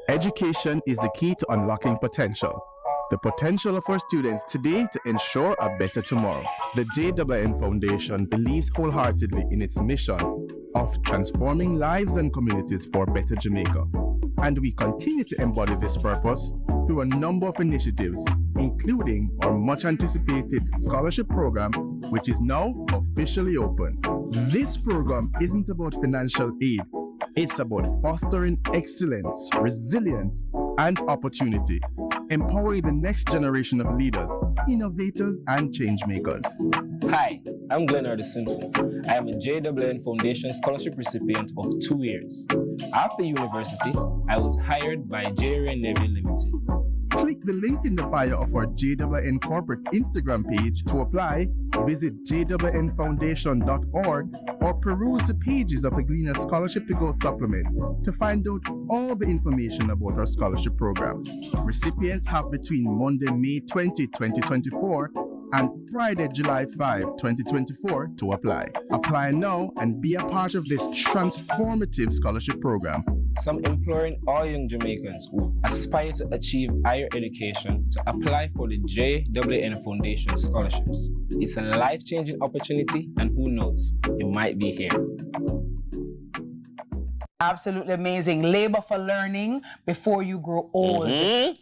Education is the key to unlocking potential. The potential of our students today to ensure a better tomorrow. The JWN Foundation believes wholeheartedly in its mission of transforming lives and communities for better Jamaica. And we continue to embody this purpose through a number of initiatives, including our much anticipated scholarship program, which is now officially open. This program isn't about financial aid. It's about fostering excellence, resilience, and opportunity, empowering the next generation of leaders, innovators, and change makers. Hi, I'm Glenn Simpson. I am a JWN Foundation scholarship recipient of 2 years. After university, I was hired by Wray and Nephew Ltd. Click the link in the bio of our JWN corporate Instagram page to apply. Visit jwnfoundation.org or peruse the pages of the Gleaner Scholarship to Go supplement to find out all the information about our scholarship program. Recipients have between Monday, May 20, 2024 and Friday, July 5, 2024 to apply. Apply now and be a part of this transformative scholarship program. So I'm imploring all young Jamaicans who aspire to achieve higher education to apply for the JWN Foundation scholarships. It's a life-changing opportunity, and who knows, you might be here. Absolutely amazing. Labor for learning before you grow old.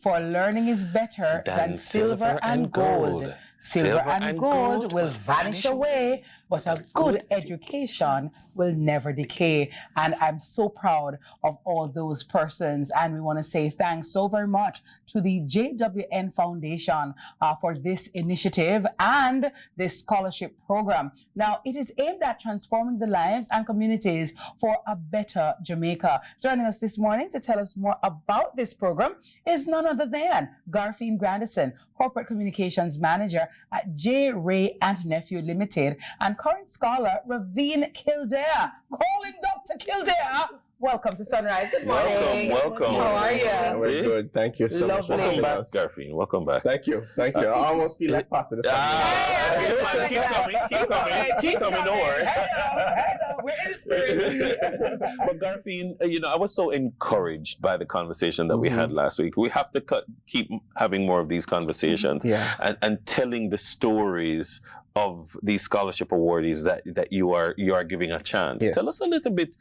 For learning is better than silver and gold. Silver and gold will vanish away, but a good education will never decay. And I'm so proud of all those persons. And we want to say thanks so very much to the JWN Foundation for this initiative and this scholarship program. Now, it is aimed at transforming the lives and communities for a better Jamaica. Joining us this morning to tell us more about this program is none other than Khadine Grandison, Corporate Communications Manager at Wray and Nephew Ltd, and current scholar Khadine Kildare. Calling Dr. Kildare. Welcome to Sunrise. Good morning. Welcome. How are you? We're good. Thank you so much for Lovely. having Welcome back, us. Garfield. Welcome back. Thank you. Thank you. I almost feel like part of the family. Keep coming, don't worry. We're in the spirit. But Garfield, I was so encouraged by the conversation that we had last week. We have to keep having more of these conversations and telling the stories of these scholarship awardees that you are giving a chance. Yes. Tell us a little bit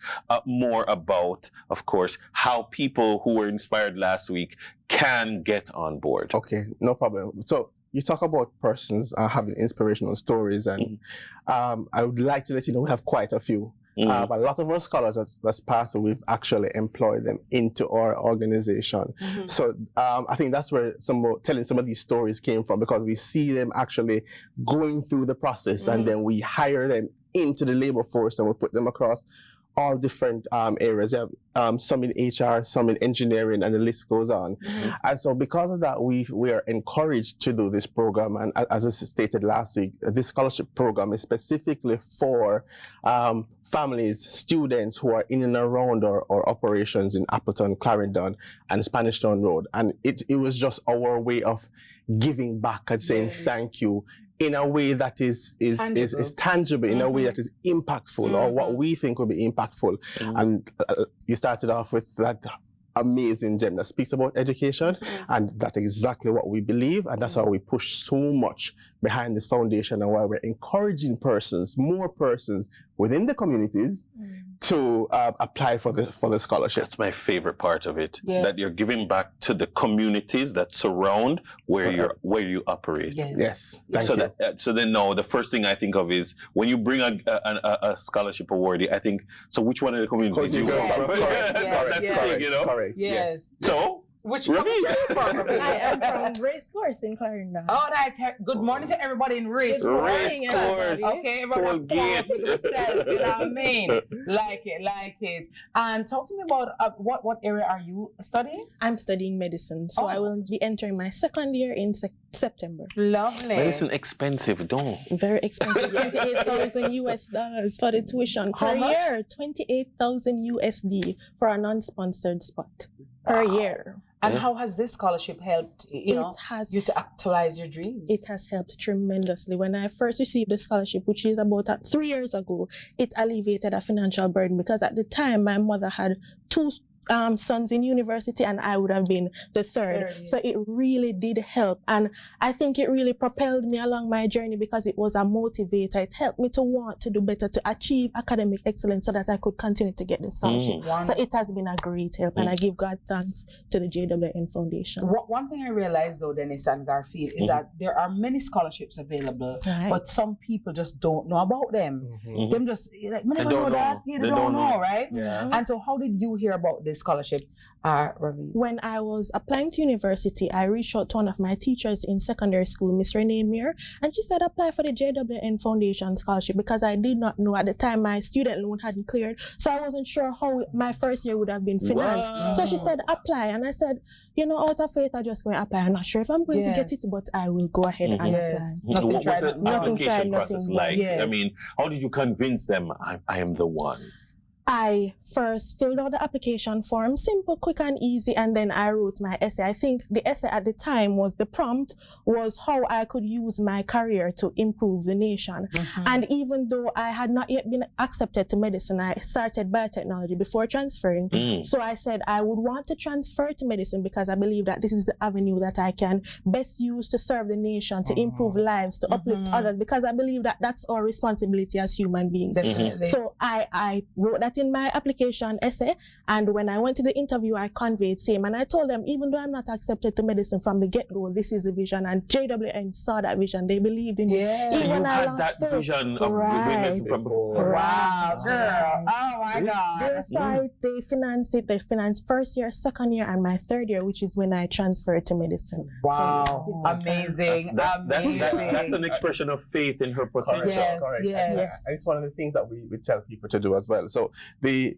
more about, of course, how people who were inspired last week can get on board. Okay, no problem. So you talk about persons having inspirational stories, and I would like to let you know we have quite a few. But a lot of our scholars that's passed, we've actually employed them into our organization. So I think that's where telling some of these stories came from, because we see them actually going through the process, and then we hire them into the labor force, and we put them across all different areas. You have some in HR, some in engineering, and the list goes on. And so because of that, we are encouraged to do this program. And as I stated last week, this scholarship program is specifically for families, students who are in and around our operations in Appleton, Clarendon, and Spanish Town Road. And it was just our way of giving back and saying thank you in a way that is tangible, in a way that is impactful, or what we think will be impactful. And you started off with that amazing gem that speaks about education, and that's exactly what we believe, and that's why we push so much behind this foundation, and why we're encouraging more persons within the communities to apply for the scholarship. That's my favorite part of it. That you're giving back to the communities that surround where you operate. Yes. Thank you. So then now the first thing I think of is when you bring a scholarship awardee, I think, so which one of the communities you go from? Correct. Yes. So Which community are you from? I am from Race Course in Clarendon. Oh, nice. Good morning to everybody in Race Good morning, Race Course. Okay, everyone pause with yourself, you know what I mean? Like it. And talk to me about what area are you studying? I'm studying medicine, so I will be entering my second year in September. Lovely. Medicine expensive, don't? Very expensive. $28,000 for the tuition per year. 28,000 USD for a non-sponsored spot per year. And how has this scholarship helped you to actualize your dreams? It has helped tremendously. When I first received the scholarship, which is about 3 years ago, it alleviated a financial burden, because at the time my mother had two sons in university, and I would have been the third. So it really did help. And I think it really propelled me along my journey because it was a motivator. It helped me to want to do better, to achieve academic excellence so that I could continue to get the scholarship. So it has been a great help, and I give God thanks to the JWN Foundation. One thing I realized though, Dennis and Garfield, is that there are many scholarships available, but some people just don't know about them. Them just like, I never know that. They don't know, right? And so how did you hear about this scholarship, Ravi? When I was applying to university, I reached out to one of my teachers in secondary school, Miss Renee Mir, and she said apply for the JWN Foundation scholarship because I did not know at the time my student loan hadn't cleared, so I wasn't sure how my first year would have been financed. So she said apply, and I said, you know, out of faith, I just going to apply. I'm not sure if I'm going to get it, but I will go ahead and apply. Nothing tried, nothing tried, process like? Yes. I mean, how did you convince them I am the one? I first filled out the application form, simple, quick and easy, and then I wrote my essay. I think the essay at the time was, the prompt was how I could use my career to improve the nation. And even though I had not yet been accepted to medicine, I started biotechnology before transferring. So I said I would want to transfer to medicine because I believe that this is the avenue that I can best use to serve the nation, to improve lives, to uplift others, because I believe that that's our responsibility as human beings. So I wrote that in my application essay, and when I went to the interview, I conveyed same, and I told them, even though I'm not accepted to medicine from the get-go, this is the vision, and JWN saw that vision. They believed in me. So you had that vision of medicine from before. Wow, girl. Oh my God. They financed it. They financed first year, second year, and my third year, which is when I transferred to medicine. Wow. So, amazing. That's an expression of faith in her potential. Yes. It's one of the things that we tell people to do as well. So the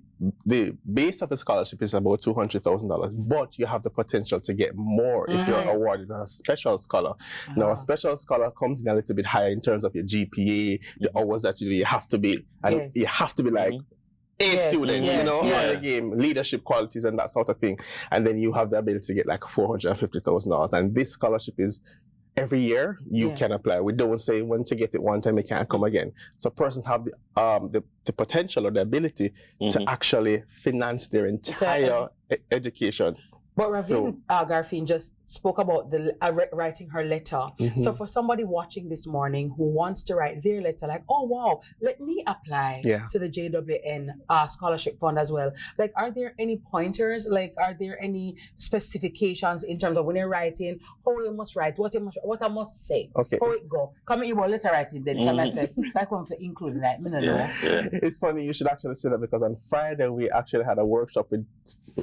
base of the scholarship is about $200,000, but you have the potential to get more if you're awarded a special scholar. Now, a special scholar comes in a little bit higher in terms of your GPA, the hours that you have to be, and you have to be like a student, you know, on the game, leadership qualities and that sort of thing. And then you have the ability to get like $450,000. And this scholarship is every year you can apply. We don't say once you get it one time, it can't come again. So persons have the potential or the ability to actually finance their entire education. But Ravine Garfin just spoke about the writing her letter. So for somebody watching this morning who wants to write their letter, like, oh wow, let me apply to the JWN scholarship fund as well. Like, are there any pointers? Like, are there any specifications in terms of when you're writing, how you must write, what I must say, how it go? Come here, you about letter writing then. So I said, so I come to include that. It's funny you should actually say that, because on Friday we actually had a workshop with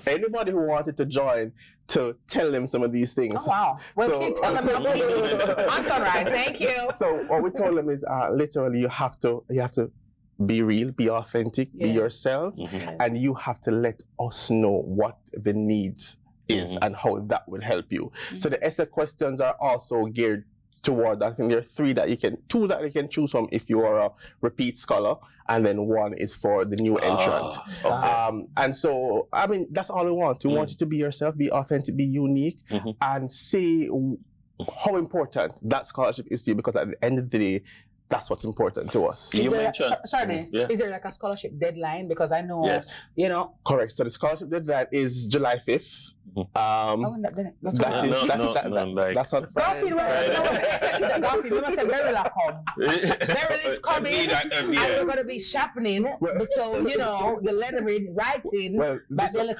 anybody who wanted to join to tell them some of these things. Oh, wow. Well, so, keep telling them on Sunrise. Thank you. So what we told them is literally you have to be real, be authentic, be yourself, and you have to let us know what the needs is and how that will help you. So the essay questions are also geared toward, I think there are two that you can choose from if you are a repeat scholar, and then one is for the new entrant. And so, I mean, that's all we want. We want you to be yourself, be authentic, be unique, and say how important that scholarship is to you, because at the end of the day, that's what's important to us. Is there like a scholarship deadline? Because I know, you know. Correct. So the scholarship deadline is July 5th. That's on Friday. Garfield, we must say Beryl come. Beryl is coming, and we're going to be championing. So, you know, the lettering, writing, this is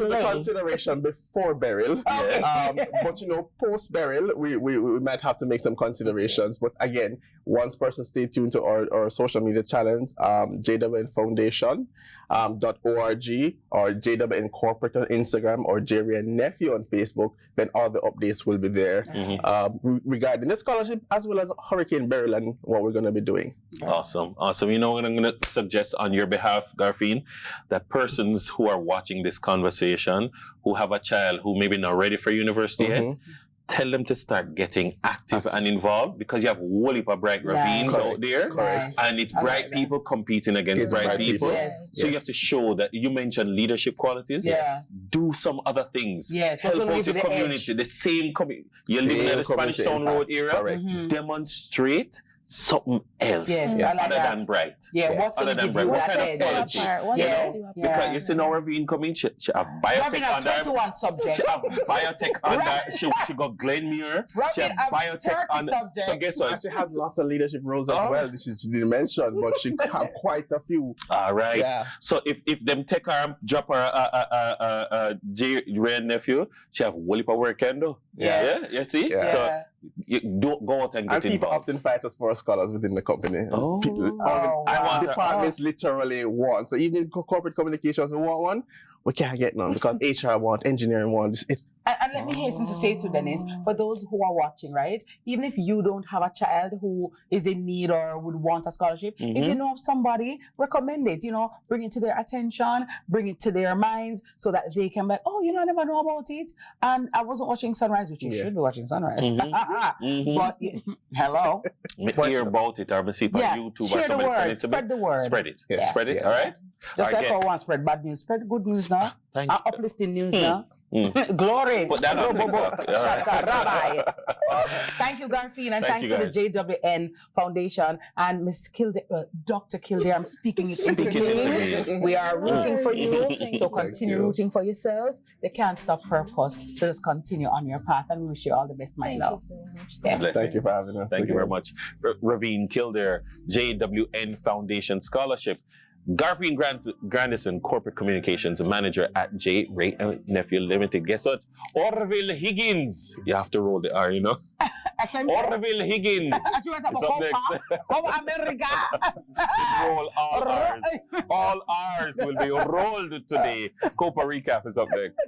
the consideration before Beryl. But, you know, post Beryl, we might have to make some considerations. But again, once person stay tuned to our social media channels, JWN Foundation .org, or JWN Corporate on Instagram, or Wray and Nephew on Facebook, then all the updates will be there regarding the scholarship as well as Hurricane Beryl and what we're going to be doing. Awesome. You know what I'm going to suggest on your behalf, Garfin, that persons who are watching this conversation, who have a child who maybe not ready for university yet, tell them to start getting active and involved, because you have a whole heap of bright ravines out there, and it's bright people competing against bright people. So you have to show that you mentioned leadership qualities. Do some other things. Help out your community, the same community. You're living in the Spanish Town Road area. Demonstrate. something else Yes, I like other that. than bright. Yeah, Yes. what's Other going to than give bright. you What that kind of edge? quality? What Yeah. sets you apart? Because you see now Ravine coming, she have Robin, biotech a on there. 21 subject. She have biotech on there. She got Glenmuir. She have Robin, a biotech 30 on there. subject. So guess what? And she has lots of leadership roles as Oh. well. She didn't mention, but she have quite a few. All right. Yeah. So if them take her and drop her Wray and Nephew, she have whole heap of work can do. Yeah. You see? Yeah. So you don't go out and get And people involved. often fight us for scholars within the company. Oh. I want wow. departments literally want. So even in corporate communications, we want one. We can't get none because HR want, engineering want. It's And let me hasten to say to Dennis, for those who are watching, right? Even if you don't have a child who is in need or would want a scholarship, if you know of somebody, recommend it, bring it to their attention, bring it to their minds so that they can be like, oh, I never know about it. And I wasn't watching Sunrise, which you should be watching Sunrise. But hello. Me hear about it or me see it on YouTube share or the somebody word, send it to me. spread the word. Spread it. Yes. Spread it, Yes. all right? Just All like right, I want spread bad news, spread good news now. Thank And you. uplifting news now. Glory. Put that on TikTok. All right. Shaka Rabbi. Thank you, Garfield, and Thank thanks you, to the JWN Foundation and Miss Kildare, Dr. Kildare. I'm speaking it into Speak it into being. me. We are rooting for you, Thank so you. continue you. rooting for yourself. They can't stop purpose. So just continue on your path, and we wish you all the best, my Thank love. you so much. Yes. Bless Thank you for having us. Thank you very again. much. Ravine Kildare, JWN Foundation Scholarship. Garfield Grandison, Corporate Communications Manager at Wray and Nephew Ltd. Guess what? Orville Higgins. You have to roll the R, Orville Higgins. It's up next. America. Roll all R's. All R's will be rolled today. Copa Recap is up next.